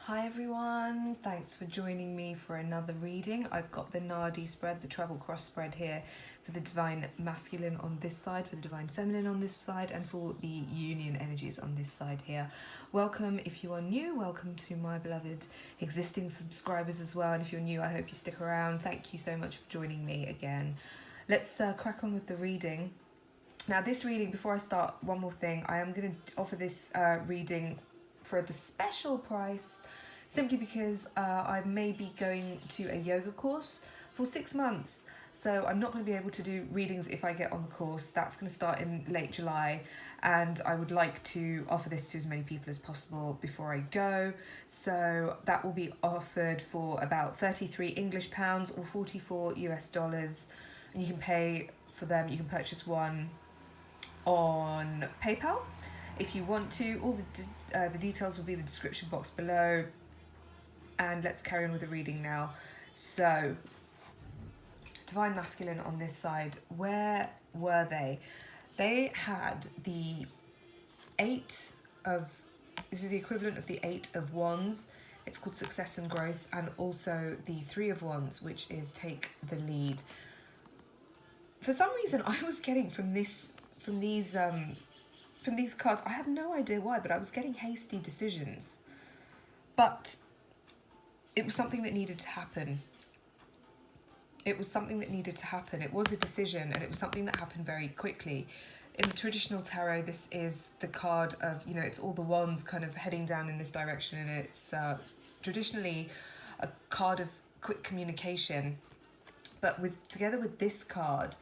Hi everyone, thanks for joining me for another reading. I've got the Nadi spread, the treble cross spread here for the Divine Masculine on this side, for the Divine Feminine on this side, and for the Union energies on this side here. Welcome if you are new, welcome to my beloved existing subscribers as well, and if you're new I hope you stick around. Thank you so much for joining me again. Let's crack on with the reading. Now this reading, before I start, one more thing, I am going to offer this reading for the special price simply because I may be going to a yoga course for 6 months, so I'm not going to be able to do readings if I get on the course. That's going to start in late July, and I would like to offer this to as many people as possible before I go, so that will be offered for about 33 English pounds or 44 US dollars, and you can pay for them. You can purchase one on PayPal if you want to. All the details will be in the description box below. And let's carry on with the reading now. So, Divine Masculine on this side, where were they? They had the this is the equivalent of the 8 of Wands. It's called Success and Growth, and also the 3 of Wands, which is Take the Lead. For some reason, I was getting from these cards, I have no idea why, but I was getting hasty decisions. But it was something that needed to happen. It was something that needed to happen. It was a decision, and it was something that happened very quickly. In the traditional tarot, this is the card of, it's all the wands kind of heading down in this direction, and it's traditionally a card of quick communication. But together with this card,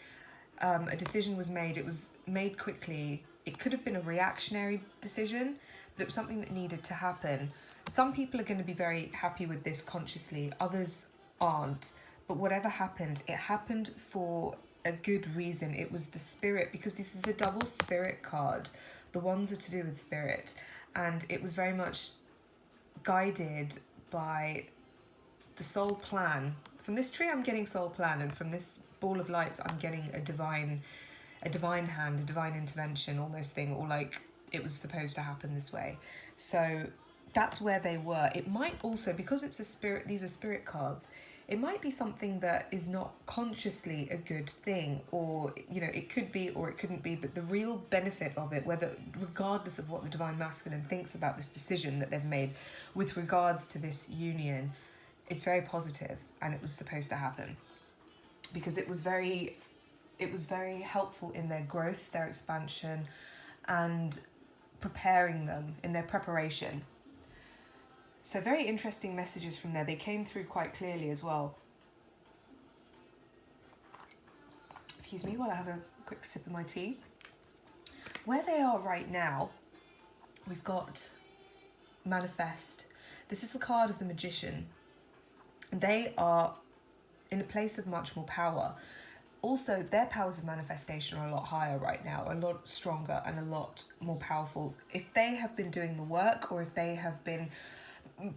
a decision was made. It was made quickly. It could have been a reactionary decision, but it was something that needed to happen. Some people are going to be very happy with this consciously, others aren't. But whatever happened, it happened for a good reason. It was the spirit, because this is a double spirit card. The ones are to do with spirit, and it was very much guided by the soul plan. From this tree I'm getting soul plan, and from this ball of lights I'm getting a divine hand, a divine intervention almost thing, or like it was supposed to happen this way. So that's where they were. It might also, because it's a spirit, these are spirit cards, it might be something that is not consciously a good thing, or it could be or it couldn't be, but the real benefit of it, regardless of what the Divine Masculine thinks about this decision that they've made with regards to this union, it's very positive, and it was supposed to happen because it was very helpful in their growth, their expansion, and preparing them in their preparation. So very interesting messages from there. They came through quite clearly as well. Excuse me while I have a quick sip of my tea. Where they are right now, we've got Manifest. This is the card of the Magician. They are in a place of much more power. Also, their powers of manifestation are a lot higher right now, a lot stronger and a lot more powerful. If they have been doing the work, or if they have been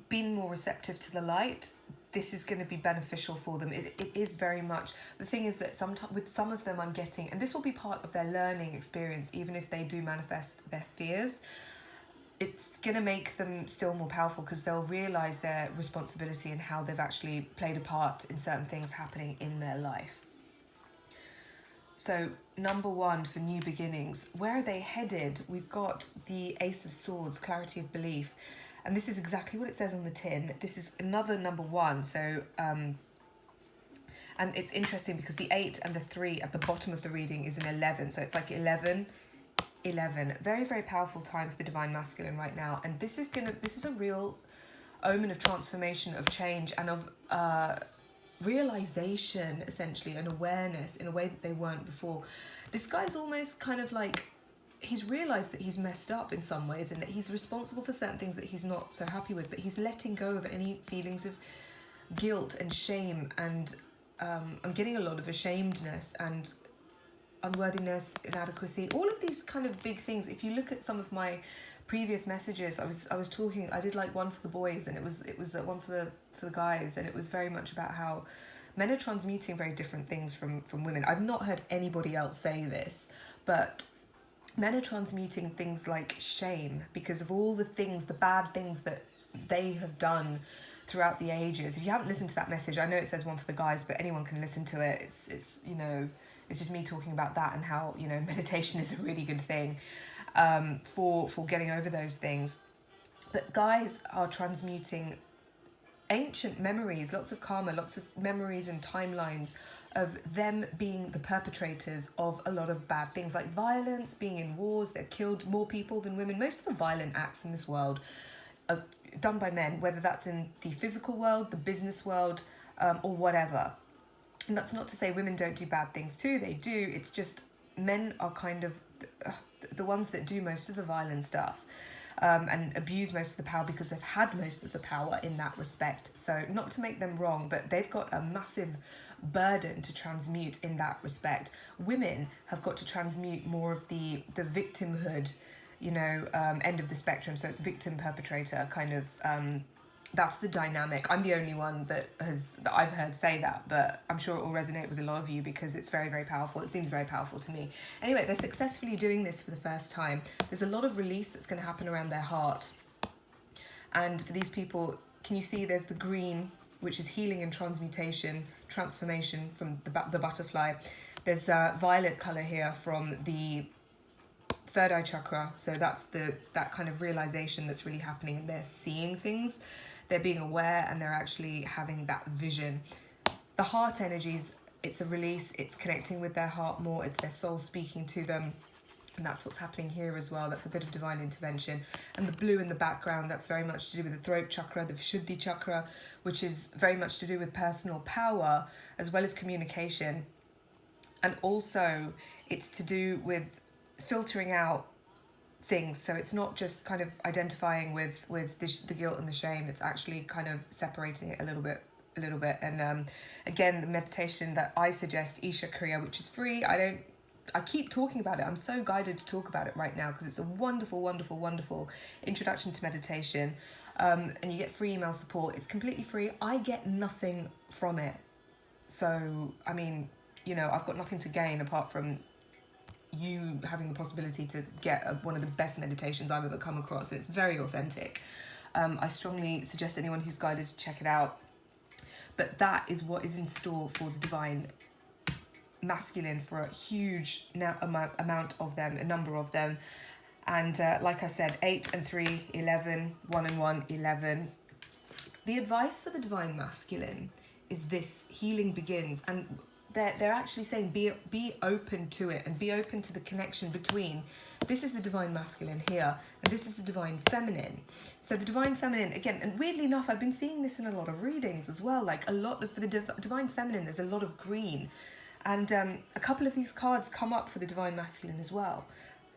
more receptive to the light, this is going to be beneficial for them. It is very much. The thing is that sometimes with some of them I'm getting, and this will be part of their learning experience, even if they do manifest their fears, it's going to make them still more powerful, because they'll realise their responsibility and how they've actually played a part in certain things happening in their life. So, number 1 for new beginnings. Where are they headed? We've got the Ace of Swords, clarity of belief. And this is exactly what it says on the tin. This is another number 1. So, and it's interesting because the 8 and the 3 at the bottom of the reading is an 11. So it's like 11. Very, very powerful time for the Divine Masculine right now. And this is a real omen of transformation, of change, and of realization, essentially, and awareness in a way that they weren't before. This guy's almost kind of like, he's realized that he's messed up in some ways, and that he's responsible for certain things that he's not so happy with, but he's letting go of any feelings of guilt and shame, and I'm getting a lot of ashamedness and unworthiness, inadequacy, all of these kind of big things. If you look at some of my previous messages, I was talking, I did like one for the boys, and it was one for the guys, and it was very much about how men are transmuting very different things from women. I've not heard anybody else say this, but men are transmuting things like shame because of all the things, the bad things that they have done throughout the ages. If you haven't listened to that message, I know it says one for the guys, but anyone can listen to it. It's you know, it's just me talking about that and how, you know, meditation is a really good thing for getting over those things. But guys are transmuting ancient memories, lots of karma, lots of memories and timelines of them being the perpetrators of a lot of bad things, like violence, being in wars. They've killed more people than women. Most of the violent acts in this world are done by men, whether that's in the physical world, the business world, or whatever. And that's not to say women don't do bad things too. They do. It's just men are kind of the ones that do most of the violent stuff. And abuse most of the power because they've had most of the power in that respect. So not to make them wrong, but they've got a massive burden to transmute in that respect. Women have got to transmute more of the victimhood, you know, end of the spectrum. So it's victim perpetrator kind of, that's the dynamic. I'm the only one that I've heard say that, but I'm sure it will resonate with a lot of you because it's very, very powerful. It seems very powerful to me. Anyway, they're successfully doing this for the first time. There's a lot of release that's going to happen around their heart. And for these people, can you see there's the green, which is healing and transmutation, transformation from the butterfly. There's a violet color here from the third eye chakra. So that's that kind of realization that's really happening, and they're seeing things. They're being aware and they're actually having that vision. The heart energies, it's a release, it's connecting with their heart more, it's their soul speaking to them. And that's what's happening here as well. That's a bit of divine intervention. And the blue in the background, that's very much to do with the throat chakra, the Vishuddhi chakra, which is very much to do with personal power as well as communication. And also it's to do with filtering out things. So it's not just kind of identifying with the guilt and the shame. It's actually kind of separating it a little bit. And again, the meditation that I suggest, Isha Kriya, which is free. I keep talking about it. I'm so guided to talk about it right now because it's a wonderful, wonderful, wonderful introduction to meditation. And you get free email support. It's completely free. I get nothing from it. So, I mean, you know, I've got nothing to gain apart from you having the possibility to get one of the best meditations I've ever come across. It's very authentic. I strongly suggest anyone who's guided to check it out. But that is what is in store for the divine masculine, for a huge amount of them, a number of them. And like I said, 8 and 3, 11, 1 and 1, 11. The advice for the divine masculine is this: healing begins. And they're actually saying be open to it, and be open to the connection between. This is the divine masculine here, and this is the divine feminine. So the divine feminine, again, and weirdly enough, I've been seeing this in a lot of readings as well. Like a lot of, for the divine feminine, there's a lot of green. And a couple of these cards come up for the divine masculine as well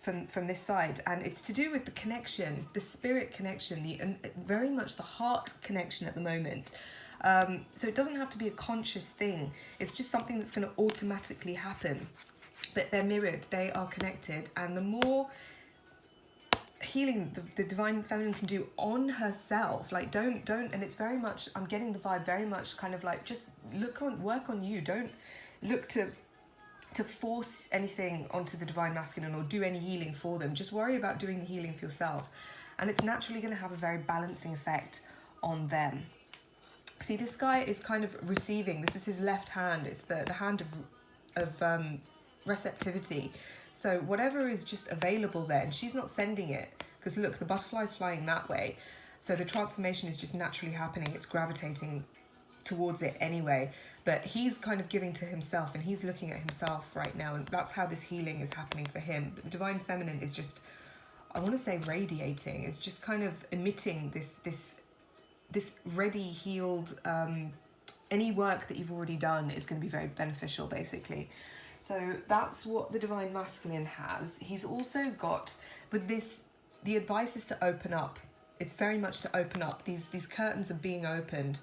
from this side. And it's to do with the connection, the spirit connection, and very much the heart connection at the moment. So it doesn't have to be a conscious thing. It's just something that's going to automatically happen. But they're mirrored, they are connected. And the more healing the divine feminine can do on herself, like don't, and it's very much, I'm getting the vibe very much kind of like, just work on you. Don't look to force anything onto the divine masculine or do any healing for them. Just worry about doing the healing for yourself. And it's naturally going to have a very balancing effect on them. See, this guy is kind of receiving. This is his left hand. It's the hand of receptivity. So whatever is just available there, and she's not sending it, because look, the butterfly's flying that way. So the transformation is just naturally happening. It's gravitating towards it anyway. But he's kind of giving to himself, and he's looking at himself right now, and that's how this healing is happening for him. But the divine feminine is just, I want to say radiating. It's just kind of emitting this ready, healed, any work that you've already done is going to be very beneficial, basically. So that's what the divine masculine has. He's also got, with this, the advice is to open up. It's very much to open up. These curtains are being opened.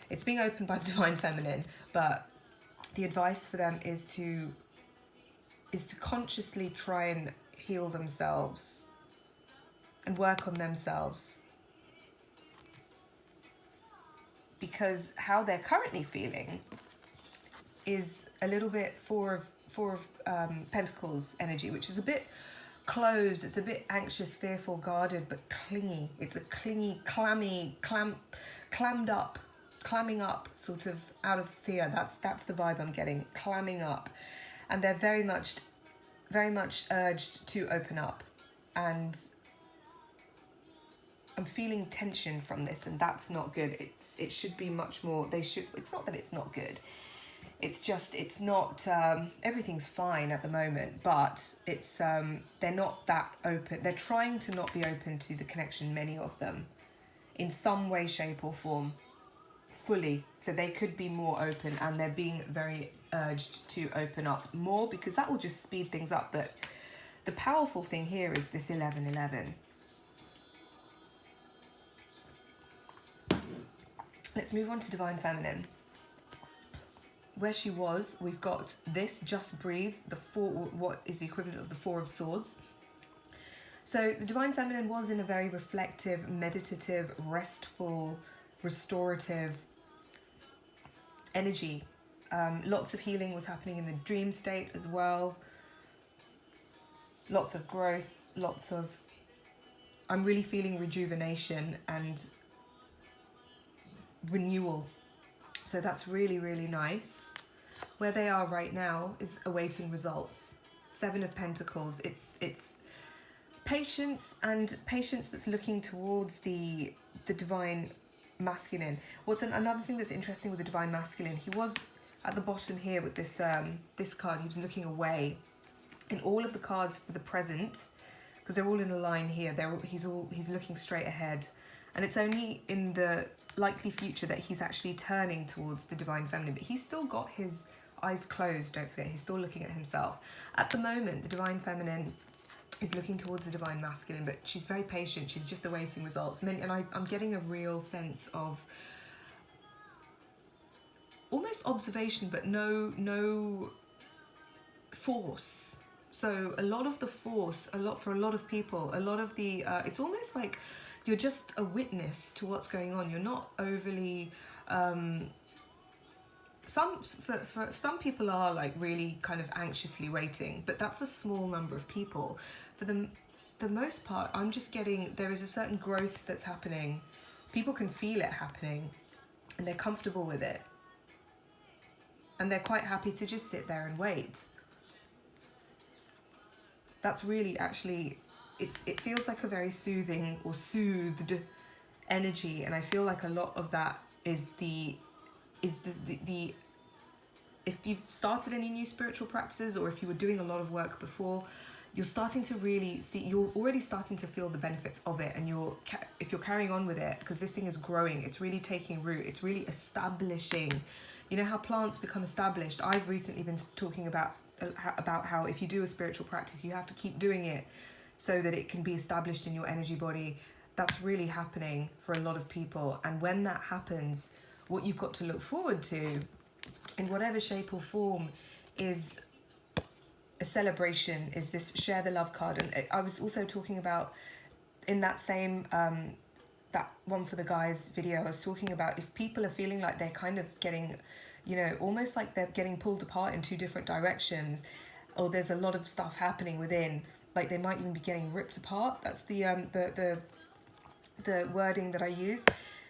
It's being opened by the divine feminine, but the advice for them is to consciously try and heal themselves and work on themselves. Because how they're currently feeling is a little bit four of Pentacles energy, which is a bit closed. It's a bit anxious, fearful, guarded, but clingy. It's a clingy, clamming up, sort of out of fear. That's the vibe I'm getting, clamming up. And they're very much urged to open up. And I'm feeling tension from this, and that's not good. It should be much more. It's not that it's not good. It's just, it's not, everything's fine at the moment, but it's, they're not that open. They're trying to not be open to the connection, many of them, in some way, shape or form, fully. So they could be more open, and they're being very urged to open up more, because that will just speed things up. But the powerful thing here is this 1111. Let's move on to Divine Feminine. Where she was, we've got this, just breathe, the four, what is the equivalent of the Four of Swords. So the Divine Feminine was in a very reflective, meditative, restful, restorative energy. Lots of healing was happening in the dream state as well. Lots of growth, I'm really feeling rejuvenation and renewal. So that's really, really nice. Where they are right now is awaiting results. Seven of Pentacles. It's patience, and patience that's looking towards the Divine Masculine. Another thing that's interesting with the Divine Masculine, he was at the bottom here with this this card. He was looking away. In all of the cards for the present, because they're all in a line here, he's looking straight ahead, and it's only in the likely future that he's actually turning towards the Divine Feminine, but he's still got his eyes closed, don't forget. He's still looking at himself. At the moment, the Divine Feminine is looking towards the Divine Masculine, but she's very patient. She's just awaiting results. And I'm getting a real sense of almost observation, but no force. So a lot of the force, for a lot of people, a lot of the, it's almost like you're just a witness to what's going on. You're not overly, for some people are like really kind of anxiously waiting, but that's a small number of people. For the most part, I'm just getting, there is a certain growth that's happening. People can feel it happening, and they're comfortable with it. And they're quite happy to just sit there and wait. That's really actually, it feels like a very soothing or soothed energy, and I feel like a lot of that is the if you've started any new spiritual practices, or if you were doing a lot of work before, you're starting to really see, you're already starting to feel the benefits of it, and if you're carrying on with it, because this thing is growing, it's really taking root, it's really establishing. You know how plants become established? I've recently been talking about how if you do a spiritual practice, you have to keep doing it so that it can be established in your energy body. That's really happening for a lot of people. And when that happens, what you've got to look forward to, in whatever shape or form, is a celebration, is this share the love card. And I was also talking about, in that same, that one for the guys video, I was talking about if people are feeling like they're kind of getting, you know, almost like they're getting pulled apart in two different directions, or there's a lot of stuff happening within, like they might even be getting ripped apart. That's the wording that I use.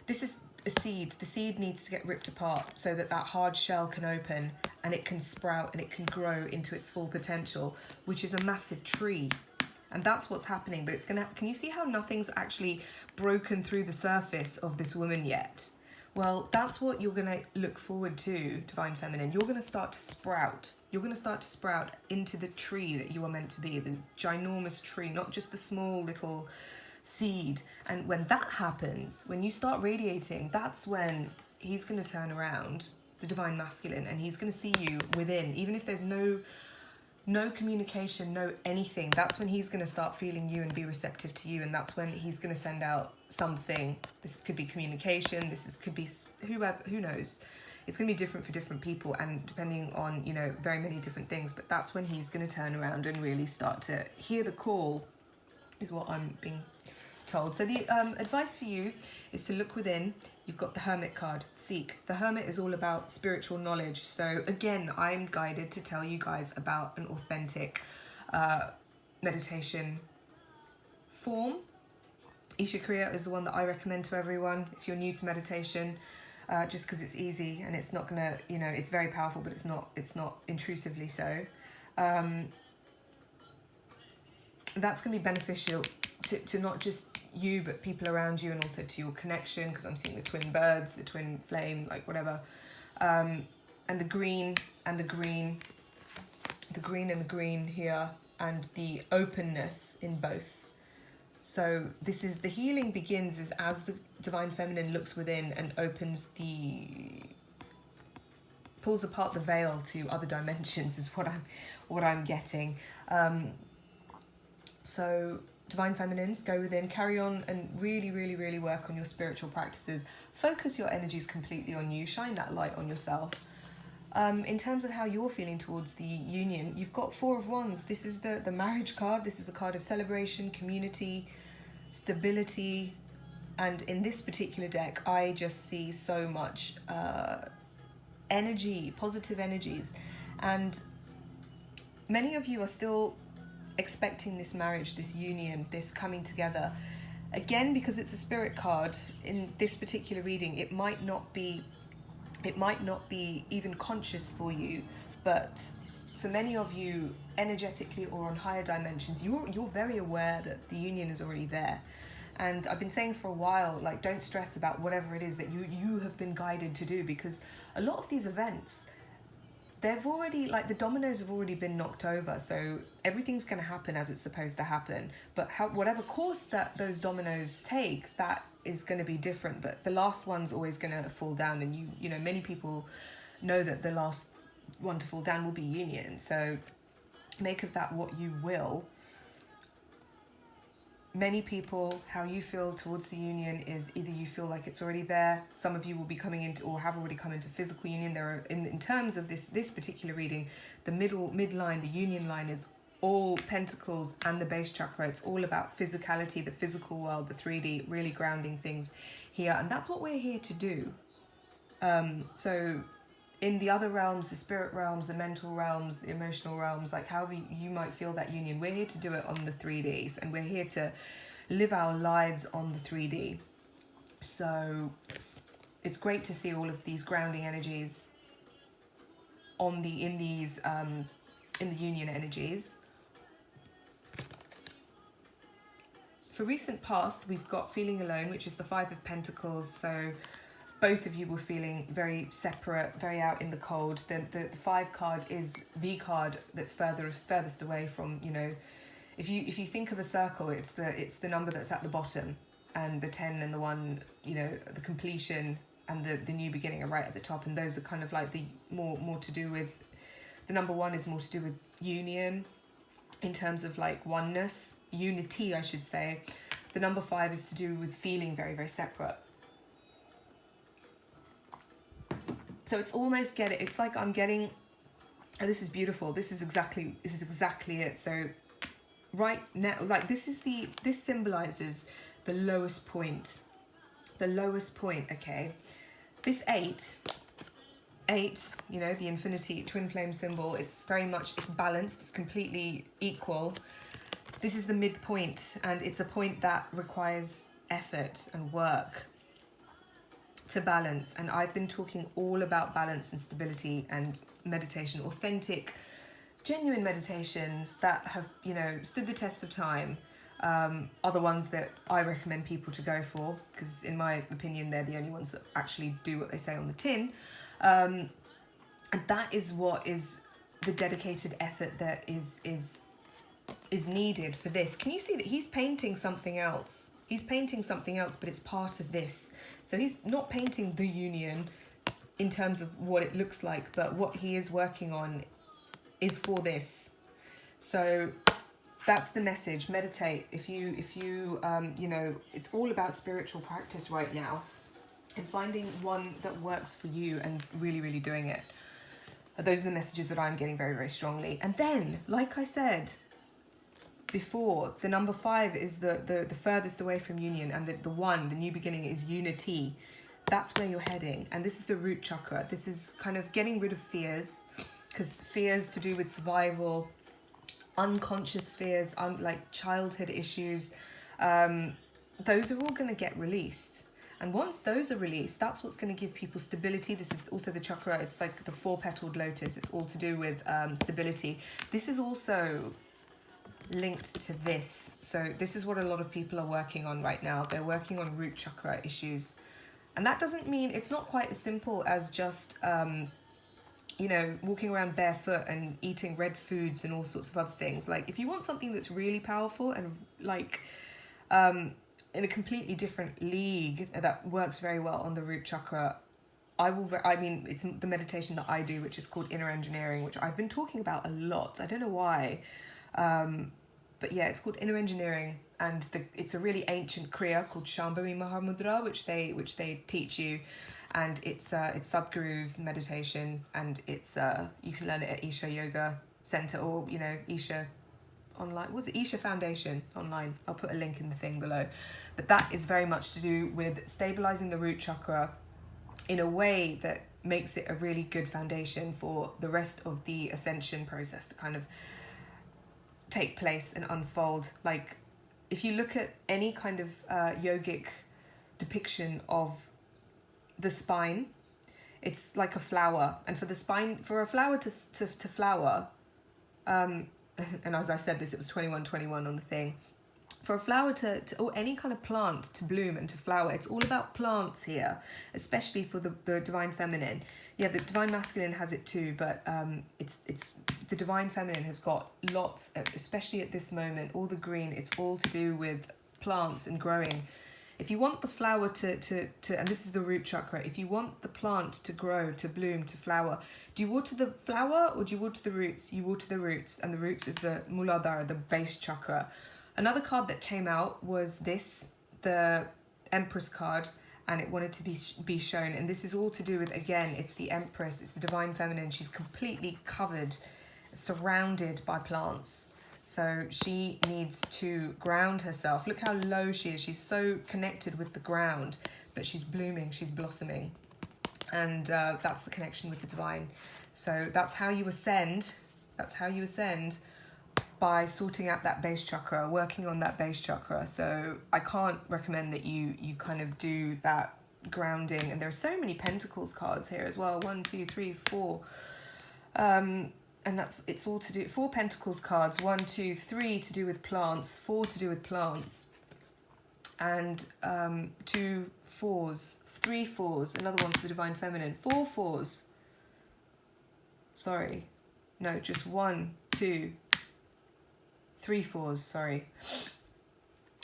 This is a seed. The seed needs to get ripped apart so that that hard shell can open and it can sprout and it can grow into its full potential, which is a massive tree. And that's what's happening. But it's gonna, can you see how nothing's actually broken through the surface of this woman yet? Well, that's what you're gonna look forward to, Divine Feminine. You're gonna start to sprout. You're gonna start to sprout into the tree that you are meant to be, the ginormous tree, not just the small little seed. And when that happens, when you start radiating, that's when he's gonna turn around, the Divine Masculine, and he's gonna see you within, even if there's no communication, no anything. That's when he's going to start feeling you and be receptive to you, and that's when he's going to send out something. This could be communication, could be whoever, who knows. It's going to be different for different people, and depending on, you know, very many different things. But that's when he's going to turn around and really start to hear the call, is what I'm being told. So the advice for you is to look within. You've got the Hermit card, seek. The Hermit is all about spiritual knowledge. So again, I'm guided to tell you guys about an authentic meditation form. Isha Kriya is the one that I recommend to everyone if you're new to meditation, just because it's easy and it's not gonna, you know, it's very powerful, but it's not intrusively so. That's gonna be beneficial to not just you, but people around you, and also to your connection, because I'm seeing the twin birds, the twin flame, like whatever, and the green and the green, the green and the green here, and the openness in both. So this is, the healing begins is as the divine feminine looks within and pulls apart the veil to other dimensions, is what I'm getting. So divine feminines, go within, carry on, and really, really, really work on your spiritual practices. Focus your energies completely on you. Shine that light on yourself. In terms of how you're feeling towards the union, you've got Four of Wands. This is the marriage card. This is the card of celebration, community, stability. And in this particular deck, I just see so much energy, positive energies. And many of you are still expecting this marriage, this union, this coming together. Again, because it's a spirit card, in this particular reading, it might not be even conscious for you, but for many of you, energetically or on higher dimensions, you're very aware that the union is already there. And I've been saying for a while, like, don't stress about whatever it is that you have been guided to do, because a lot of these events, they've already, like, the dominoes have already been knocked over, so everything's going to happen as it's supposed to happen. But whatever course that those dominoes take, that is going to be different. But the last one's always going to fall down, and you know, many people know that the last one to fall down will be union. So make of that what you will. Many people, how you feel towards the union is either you feel like it's already there. Some of you will be coming into, or have already come into, physical union. There are, in terms of this particular reading, the midline, the union line, is all pentacles and the base chakra. It's all about physicality, the physical world, the 3D, really grounding things here. And that's what we're here to do. So in the other realms, the spirit realms, the mental realms, the emotional realms, like however you might feel that union, we're here to do it on the 3Ds, and we're here to live our lives on the 3D. So it's great to see all of these grounding energies in the union energies. For recent past, we've got feeling alone, which is the Five of Pentacles. So both of you were feeling very separate, very out in the cold. The 5 card is the card that's furthest away from, you know, if you think of a circle, it's the number that's at the bottom, and the 10 and the 1, you know, the completion and the new beginning are right at the top, and those are kind of like the more to do with, the number 1 is more to do with union in terms of like oneness, unity, I should say. The number 5 is to do with feeling very, very separate. So it's almost it's like I'm getting, oh, this is beautiful. This is exactly it. So right now, like this symbolizes the lowest point. Okay. This 8, you know, the infinity twin flame symbol, it's very much, it's balanced, it's completely equal. This is the midpoint, and it's a point that requires effort and work to balance. And I've been talking all about balance and stability and meditation, authentic, genuine meditations that have, you know, stood the test of time, are the ones that I recommend people to go for, because in my opinion they're the only ones that actually do what they say on the tin. And that is what is the dedicated effort that is needed for this. Can you see that he's painting something else? He's painting something else, but it's part of this. So he's not painting the union in terms of what it looks like, but what he is working on is for this. So that's the message. Meditate. If you you know, it's all about spiritual practice right now, and finding one that works for you and really, really doing it. Those are the messages that I'm getting very, very strongly. And then, like I said before, the number 5 is the furthest away from union, and the 1, the new beginning, is unity. That's where you're heading, and this is the root chakra. This is kind of getting rid of fears, because fears to do with survival, unconscious fears, like childhood issues, those are all going to get released. And once those are released, that's what's going to give people stability. This is also the chakra. It's like the 4-petaled lotus. It's all to do with stability. This is also linked to this. So this is what a lot of people are working on right now. They're working on root chakra issues. And that doesn't mean, it's not quite as simple as just, walking around barefoot and eating red foods and all sorts of other things. Like, if you want something that's really powerful and in a completely different league that works very well on the root chakra, it's the meditation that I do, which is called inner engineering, which I've been talking about a lot. I don't know why. But yeah, it's called inner engineering, and it's a really ancient kriya called Shambhavi Mahamudra, which they teach you, and it's Sadhguru's meditation, and it's you can learn it at Isha Yoga Center, or Isha online. What's it? Isha Foundation online. I'll put a link in the thing below. But that is very much to do with stabilizing the root chakra in a way that makes it a really good foundation for the rest of the ascension process to kind of take place and unfold. Like, if you look at any kind of yogic depiction of the spine, it's like a flower, and for a flower to flower, and as I said this, it was 2121 on the thing. For a flower or any kind of plant to bloom and to flower, it's all about plants here, especially for the divine feminine. Yeah, the divine masculine has it too, but it's the divine feminine has got lots, especially at this moment, all the green. It's all to do with plants and growing. If you want the flower to and this is the root chakra, if you want the plant to grow, to bloom, to flower, do you water the flower or do you water the roots? You water the roots, and the roots is the Muladhara, the base chakra. Another card that came out was the Empress card, and it wanted to be shown. And this is all to do with, again, it's the Empress, it's the divine feminine. She's completely covered, surrounded by plants. So she needs to ground herself. Look how low she is. She's so connected with the ground, but she's blooming, she's blossoming. And that's the connection with the divine. So that's how you ascend. By sorting out that base chakra, working on that base chakra. So I can't recommend that you kind of do that grounding. And there are so many Pentacles cards here as well. 1, 2, 3, 4. And it's all to do, 4 Pentacles cards, 1, 2, 3 to do with plants, 4 to do with plants, and 2 4s, 3 4s, another one for the divine feminine, 4 4s. Sorry, no, just 1, 2, 3 4s, sorry.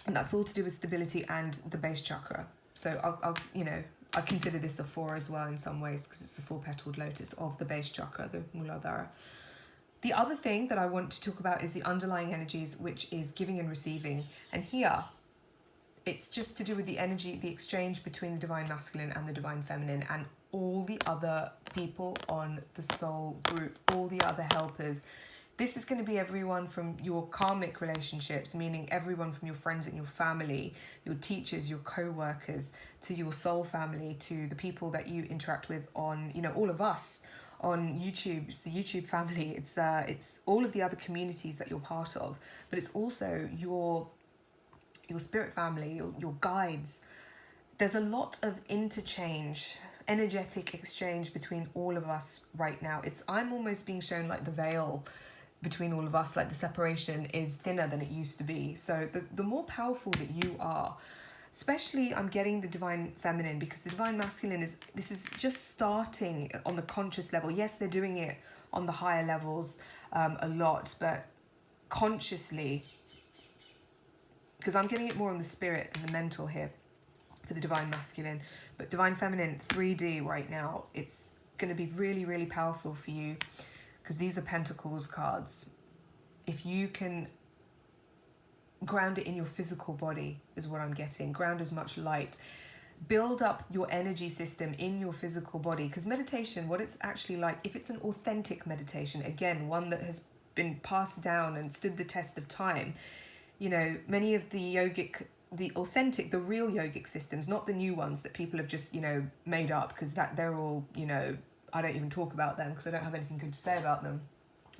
And that's all to do with stability and the base chakra. So I consider this a 4 as well in some ways, because it's the 4-petaled lotus of the base chakra, the Muladhara. The other thing that I want to talk about is the underlying energies, which is giving and receiving. And here, it's just to do with the energy, the exchange between the divine masculine and the divine feminine, and all the other people on the soul group, all the other helpers. This is going to be everyone from your karmic relationships, meaning everyone from your friends and your family, your teachers, your co-workers, to your soul family, to the people that you interact with on, all of us on YouTube. It's the YouTube family. It's all of the other communities that you're part of, but it's also your spirit family, your guides. There's a lot of interchange, energetic exchange between all of us right now. I'm almost being shown like the veil between all of us, like the separation is thinner than it used to be. So the more powerful that you are, especially I'm getting the divine feminine, because the divine masculine this is just starting on the conscious level. Yes, they're doing it on the higher levels a lot, but consciously, because I'm getting it more on the spirit and the mental here for the divine masculine. But divine feminine 3D right now, it's going to be really, really powerful for you, because these are Pentacles cards. If you can ground it in your physical body is what I'm getting. Ground as much light. Build up your energy system in your physical body, because meditation, what it's actually like, if it's an authentic meditation, again, one that has been passed down and stood the test of time, many of the authentic, the real yogic systems, not the new ones that people have just, made up, because they're all, I don't even talk about them because I don't have anything good to say about them.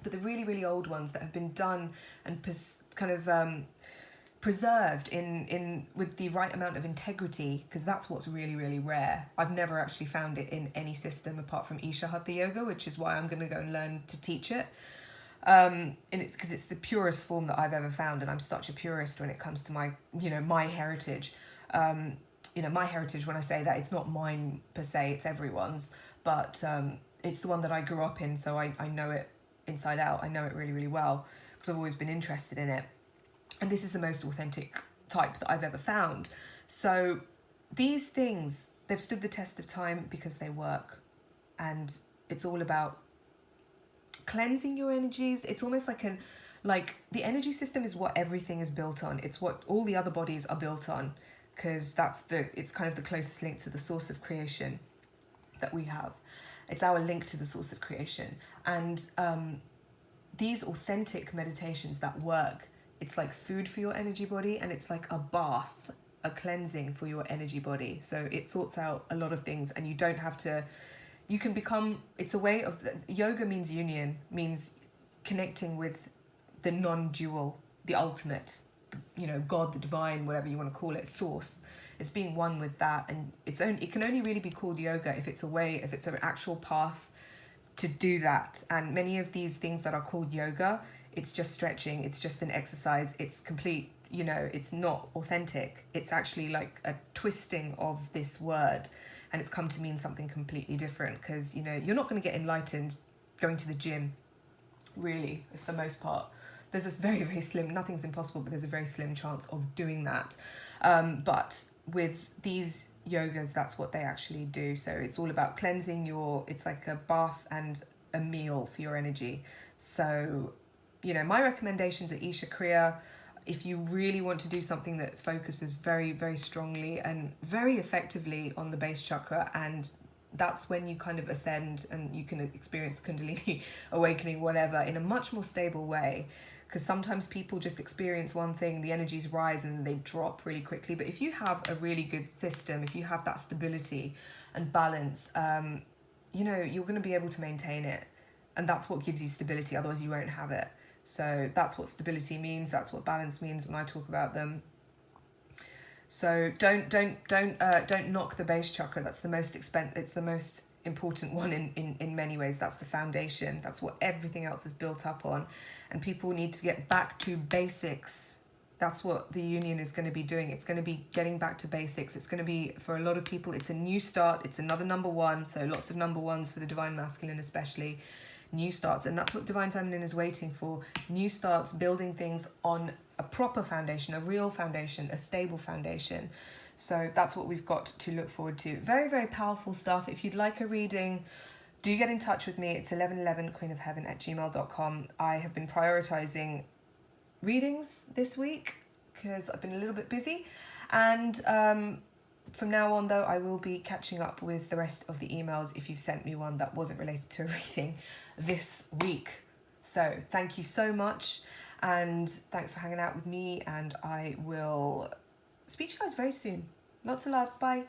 But the really, really old ones that have been done and preserved in with the right amount of integrity, because that's what's really, really rare. I've never actually found it in any system apart from Isha Hatha Yoga, which is why I'm going to go and learn to teach it. And it's because it's the purest form that I've ever found, and I'm such a purist when it comes to my, my heritage. My heritage, when I say that, it's not mine per se, it's everyone's, but it's the one that I grew up in, so I know it inside out. I know it really, really well, because I've always been interested in it. And this is the most authentic type that I've ever found. So these things, they've stood the test of time because they work. And it's all about cleansing your energies. It's almost like the energy system is what everything is built on. It's what all the other bodies are built on, because it's kind of the closest link to the source of creation that we have. It's our link to the source of creation. And these authentic meditations that work, it's like food for your energy body, and it's like a bath, a cleansing for your energy body. So it sorts out a lot of things, and you don't have to, you can become, it's a way of, yoga means union, means connecting with the non-dual, the ultimate, God, the divine, whatever you want to call it, source. It's being one with that, and it can only really be called yoga if it's an actual path to do that. And many of these things that are called yoga, it's just stretching, it's just an exercise, it's complete, it's not authentic. It's actually like a twisting of this word, and it's come to mean something completely different, because, you're not going to get enlightened going to the gym, really, for the most part. There's this very, very slim, nothing's impossible, but there's a very slim chance of doing that. But with these yogas, that's what they actually do. So it's all about cleansing it's like a bath and a meal for your energy. So, my recommendations are Isha Kriya. If you really want to do something that focuses very, very strongly and very effectively on the base chakra, and that's when you kind of ascend and you can experience the Kundalini awakening, whatever, in a much more stable way. Because sometimes people just experience one thing, the energies rise and they drop really quickly. But if you have a really good system, if you have that stability and balance, you're going to be able to maintain it. And that's what gives you stability. Otherwise, you won't have it. So that's what stability means. That's what balance means when I talk about them. So don't knock the base chakra. That's the most It's the most important one in many ways. That's the foundation. That's what everything else is built up on. And people need to get back to basics. That's what the union is going to be doing. It's going to be getting back to basics. It's going to be, for a lot of people, it's a new start. It's another number one. So lots of number ones for the Divine Masculine especially. New starts. And that's what Divine Feminine is waiting for. New starts, building things on a proper foundation, a real foundation, a stable foundation. So that's what we've got to look forward to. Very, very powerful stuff. If you'd like a reading, do get in touch with me. It's 1111queenofheaven@gmail.com. I have been prioritizing readings this week because I've been a little bit busy. And from now on, though, I will be catching up with the rest of the emails if you've sent me one that wasn't related to a reading this week. So thank you so much. And thanks for hanging out with me. And I will speak to you guys very soon. Lots of love. Bye.